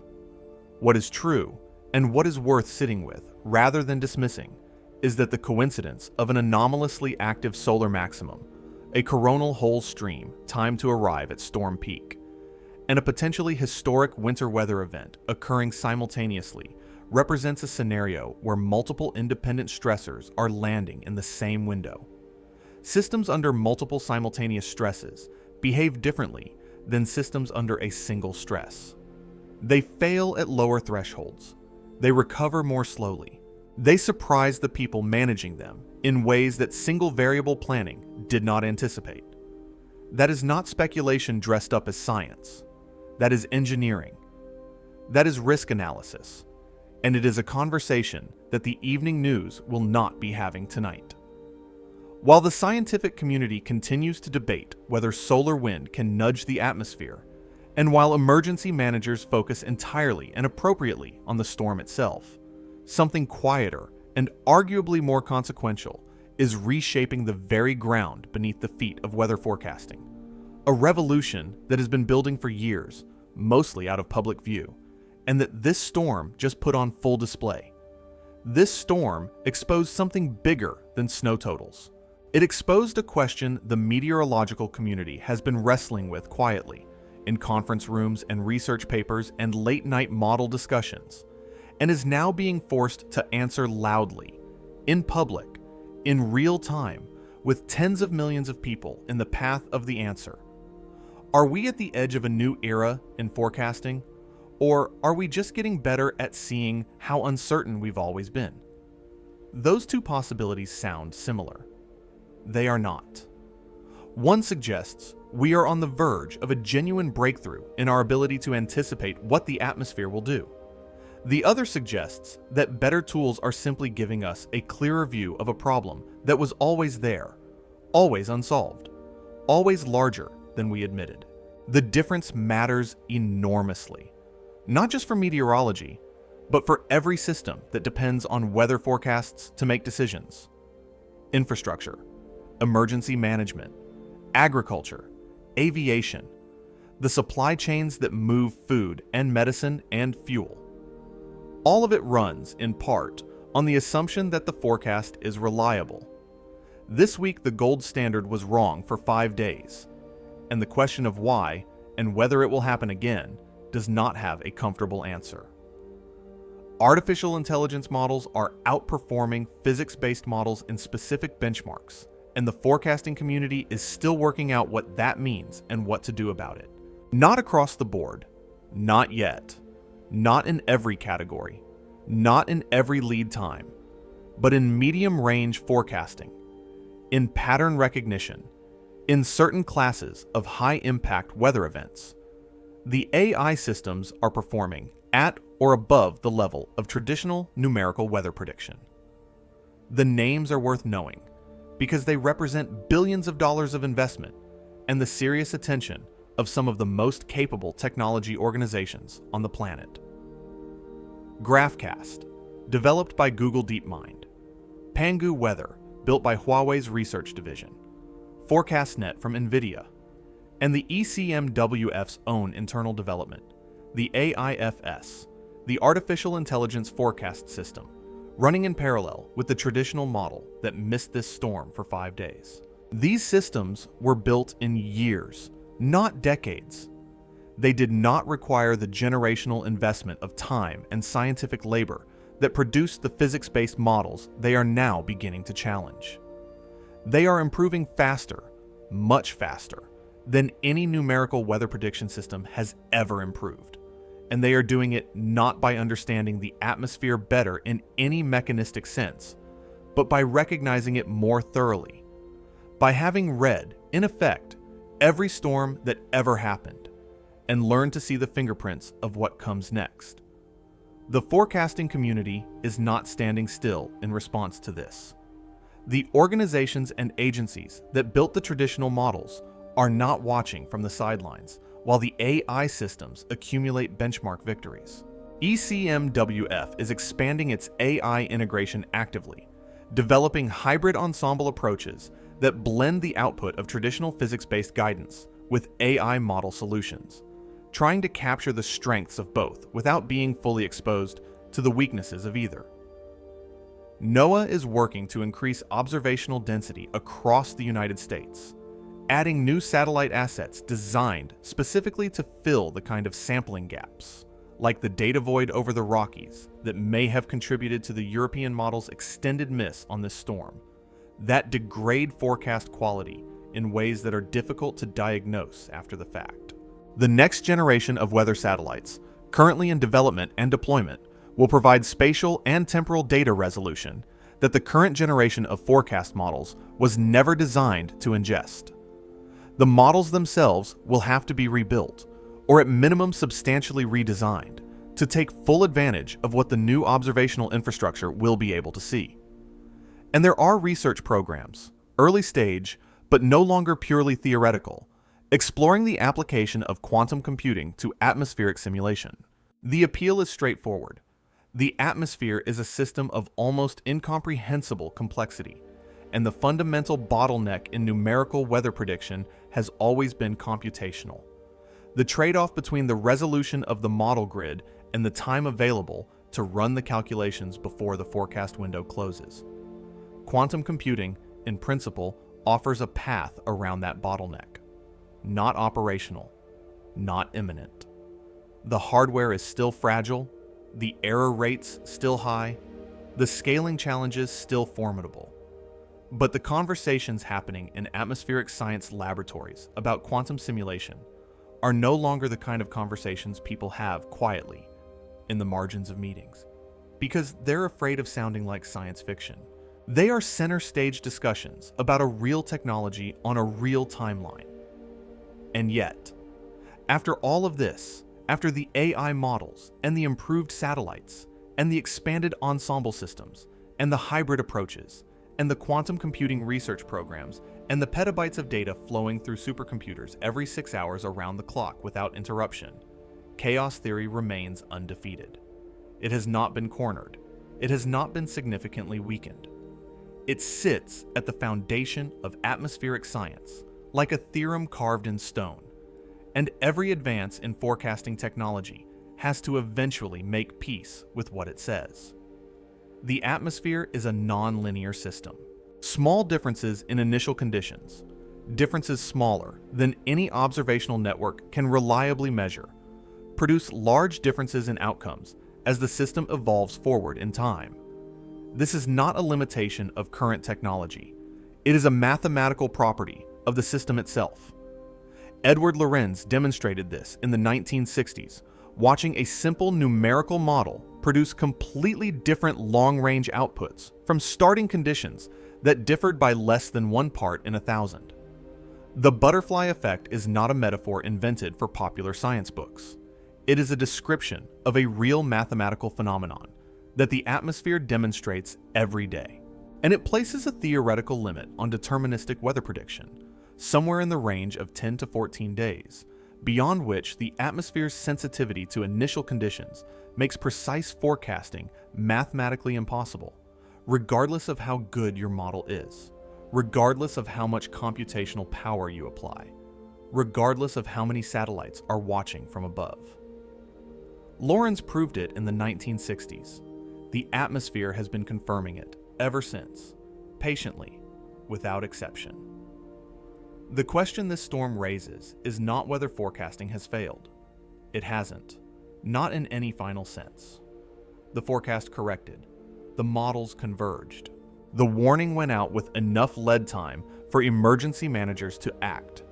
What is true, and what is worth sitting with rather than dismissing, is that the coincidence of an anomalously active solar maximum, a coronal hole stream timed to arrive at storm peak, and a potentially historic winter weather event occurring simultaneously represents a scenario where multiple independent stressors are landing in the same window. Systems under multiple simultaneous stresses behave differently than systems under a single stress. They fail at lower thresholds. They recover more slowly. They surprise the people managing them in ways that single variable planning did not anticipate. That is not speculation dressed up as science. That is engineering. That is risk analysis. And it is a conversation that the evening news will not be having tonight. While the scientific community continues to debate whether solar wind can nudge the atmosphere, and while emergency managers focus entirely and appropriately on the storm itself, something quieter and arguably more consequential is reshaping the very ground beneath the feet of weather forecasting. A revolution that has been building for years, mostly out of public view, and that this storm just put on full display. This storm exposed something bigger than snow totals. It exposed a question the meteorological community has been wrestling with quietly, in conference rooms and research papers and late-night model discussions, and is now being forced to answer loudly, in public, in real time, with tens of millions of people in the path of the answer. Are we at the edge of a new era in forecasting, or are we just getting better at seeing how uncertain we've always been? Those two possibilities sound similar. They are not. One suggests we are on the verge of a genuine breakthrough in our ability to anticipate what the atmosphere will do. The other suggests that better tools are simply giving us a clearer view of a problem that was always there, always unsolved, always larger than we admitted. The difference matters enormously, not just for meteorology, but for every system that depends on weather forecasts to make decisions. Infrastructure, emergency management, agriculture, aviation, the supply chains that move food and medicine and fuel. All of it runs, in part, on the assumption that the forecast is reliable. This week, the gold standard was wrong for 5 days, and the question of why and whether it will happen again does not have a comfortable answer. Artificial intelligence models are outperforming physics-based models in specific benchmarks, and the forecasting community is still working out what that means and what to do about it. Not across the board. Not yet. Not in every category. Not in every lead time. But in medium-range forecasting, in pattern recognition, in certain classes of high-impact weather events, the AI systems are performing at or above the level of traditional numerical weather prediction. The names are worth knowing because they represent billions of dollars of investment and the serious attention of some of the most capable technology organizations on the planet. GraphCast, developed by Google DeepMind. Pangu Weather, built by Huawei's research division. ForecastNet from NVIDIA. And the ECMWF's own internal development, the AIFS, the Artificial Intelligence Forecast System, running in parallel with the traditional model that missed this storm for 5 days. These systems were built in years, not decades. They did not require the generational investment of time and scientific labor that produced the physics-based models they are now beginning to challenge. They are improving faster, much faster, than any numerical weather prediction system has ever improved. and they are doing it not by understanding the atmosphere better in any mechanistic sense, but by recognizing it more thoroughly, by having read, in effect, every storm that ever happened, and learned to see the fingerprints of what comes next. The forecasting community is not standing still in response to this. The organizations and agencies that built the traditional models are not watching from the sidelines while the AI systems accumulate benchmark victories. ECMWF is expanding its AI integration actively, developing hybrid ensemble approaches that blend the output of traditional physics-based guidance with AI model solutions, trying to capture the strengths of both without being fully exposed to the weaknesses of either. NOAA is working to increase observational density across the United States, adding new satellite assets designed specifically to fill the kind of sampling gaps, like the data void over the Rockies that may have contributed to the European model's extended miss on this storm, that degrade forecast quality in ways that are difficult to diagnose after the fact. The next generation of weather satellites, currently in development and deployment, will provide spatial and temporal data resolution that the current generation of forecast models was never designed to ingest. The models themselves will have to be rebuilt, or at minimum substantially redesigned, to take full advantage of what the new observational infrastructure will be able to see. And there are research programs, early stage, but no longer purely theoretical, exploring the application of quantum computing to atmospheric simulation. The appeal is straightforward. The atmosphere is a system of almost incomprehensible complexity, and the fundamental bottleneck in numerical weather prediction has always been computational. The trade-off between the resolution of the model grid and the time available to run the calculations before the forecast window closes. Quantum computing, in principle, offers a path around that bottleneck. Not operational, not imminent. The hardware is still fragile, the error rates still high, the scaling challenges still formidable. But the conversations happening in atmospheric science laboratories about quantum simulation are no longer the kind of conversations people have quietly in the margins of meetings, because they're afraid of sounding like science fiction. They are center stage discussions about a real technology on a real timeline. And yet, after all of this, after the AI models and the improved satellites and the expanded ensemble systems and the hybrid approaches and the quantum computing research programs and the petabytes of data flowing through supercomputers every 6 hours around the clock without interruption, chaos theory remains undefeated. It has not been cornered. It has not been significantly weakened. It sits at the foundation of atmospheric science, like a theorem carved in stone, and every advance in forecasting technology has to eventually make peace with what it says. The atmosphere is a non-linear system. Small differences in initial conditions, differences smaller than any observational network can reliably measure, produce large differences in outcomes as the system evolves forward in time. This is not a limitation of current technology. It is a mathematical property of the system itself. Edward Lorenz demonstrated this in the 1960s, watching a simple numerical model produce completely different long-range outputs from starting conditions that differed by less than 1 part in 1,000. The butterfly effect is not a metaphor invented for popular science books. It is a description of a real mathematical phenomenon that the atmosphere demonstrates every day. And it places a theoretical limit on deterministic weather prediction, somewhere in the range of 10 to 14 days, beyond which the atmosphere's sensitivity to initial conditions makes precise forecasting mathematically impossible, regardless of how good your model is, regardless of how much computational power you apply, regardless of how many satellites are watching from above. Lorenz proved it in the 1960s. The atmosphere has been confirming it ever since, patiently, without exception. The question this storm raises is not whether forecasting has failed. It hasn't, not in any final sense. The forecast corrected. The models converged. The warning went out with enough lead time for emergency managers to act,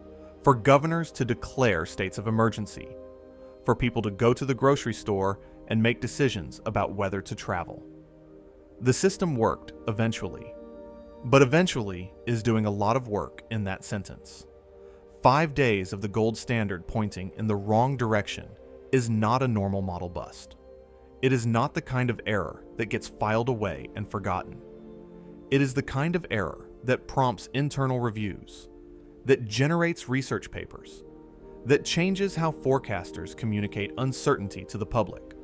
for governors to declare states of emergency, for people to go to the grocery store and make decisions about whether to travel. The system worked eventually, but eventually is doing a lot of work in that sentence. 5 days of the gold standard pointing in the wrong direction is not a normal model bust. It is not the kind of error that gets filed away and forgotten. It is the kind of error that prompts internal reviews, that generates research papers, that changes how forecasters communicate uncertainty to the public.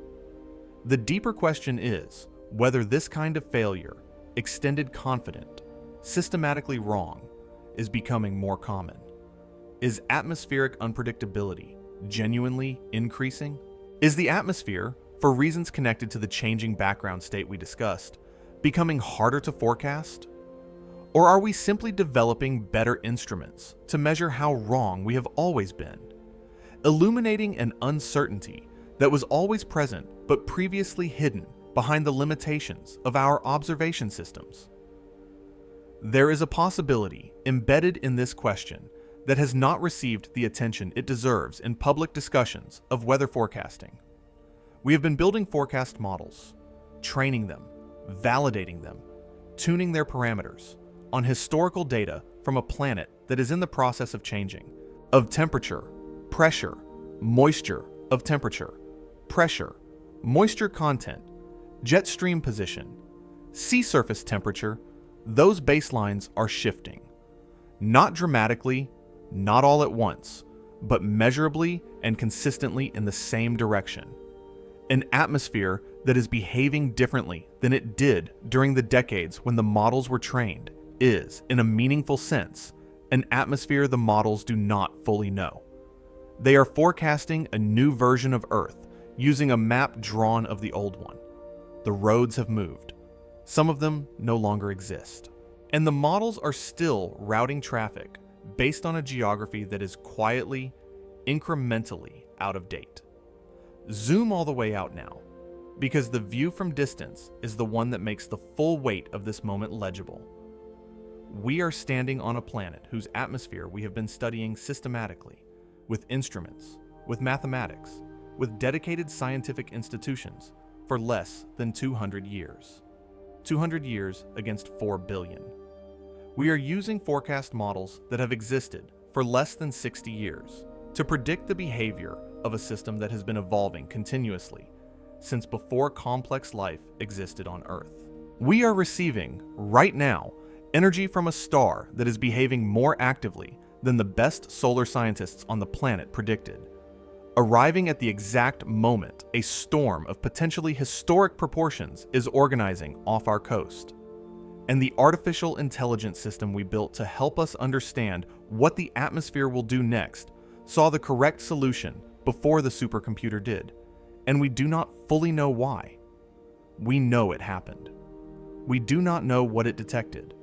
The deeper question is whether this kind of failure, extended confident, systematically wrong, is becoming more common. Is atmospheric unpredictability genuinely increasing? Is the atmosphere, for reasons connected to the changing background state we discussed, becoming harder to forecast? Or are we simply developing better instruments to measure how wrong we have always been, illuminating an uncertainty that was always present but previously hidden behind the limitations of our observation systems? There is a possibility embedded in this question that has not received the attention it deserves in public discussions of weather forecasting. We have been building forecast models, training them, validating them, tuning their parameters on historical data from a planet that is in the process of changing, of temperature, pressure, moisture, of temperature, pressure, moisture content, jet stream position, sea surface temperature. Those baselines are shifting. Not dramatically, not all at once, but measurably and consistently in the same direction. An atmosphere that is behaving differently than it did during the decades when the models were trained is, in a meaningful sense, an atmosphere the models do not fully know. They are forecasting a new version of Earth using a map drawn of the old one. The roads have moved. Some of them no longer exist. And the models are still routing traffic based on a geography that is quietly, incrementally out of date. Zoom all the way out now, because the view from distance is the one that makes the full weight of this moment legible. We are standing on a planet whose atmosphere we have been studying systematically, with instruments, with mathematics, with dedicated scientific institutions for less than 200 years. 200 years against 4 billion. We are using forecast models that have existed for less than 60 years to predict the behavior of a system that has been evolving continuously since before complex life existed on Earth. We are receiving, right now, energy from a star that is behaving more actively than the best solar scientists on the planet predicted. Arriving at the exact moment a storm of potentially historic proportions is organizing off our coast. And the artificial intelligence system we built to help us understand what the atmosphere will do next saw the correct solution before the supercomputer did, and we do not fully know why. We know it happened. We do not know what it detected.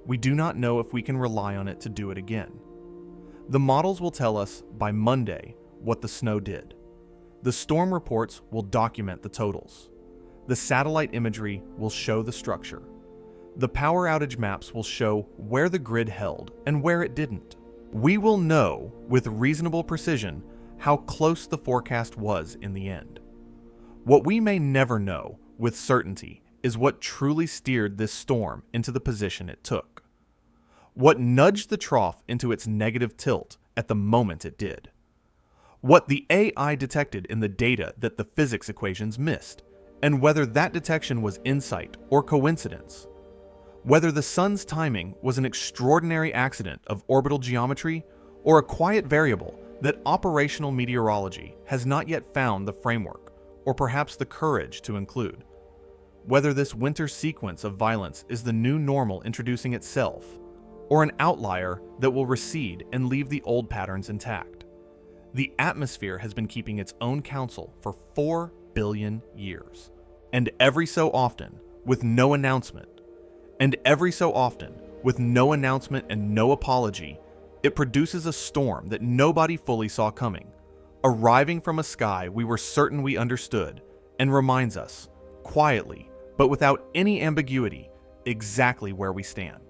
We do not know if we can rely on it to do it again. The models will tell us by Monday what the snow did. The storm reports will document the totals. The satellite imagery will show the structure. The power outage maps will show where the grid held and where it didn't. We will know with reasonable precision how close the forecast was in the end. What we may never know with certainty is what truly steered this storm into the position it took. What nudged the trough into its negative tilt at the moment it did. What the AI detected in the data that the physics equations missed, and whether that detection was insight or coincidence. Whether the sun's timing was an extraordinary accident of orbital geometry or a quiet variable that operational meteorology has not yet found the framework or perhaps the courage to include. Whether this winter sequence of violence is the new normal introducing itself or an outlier that will recede and leave the old patterns intact. The atmosphere has been keeping its own counsel for 4 billion years. And every so often, with no announcement, and no apology, it produces a storm that nobody fully saw coming, arriving from a sky we were certain we understood, and reminds us, quietly, but without any ambiguity, exactly where we stand.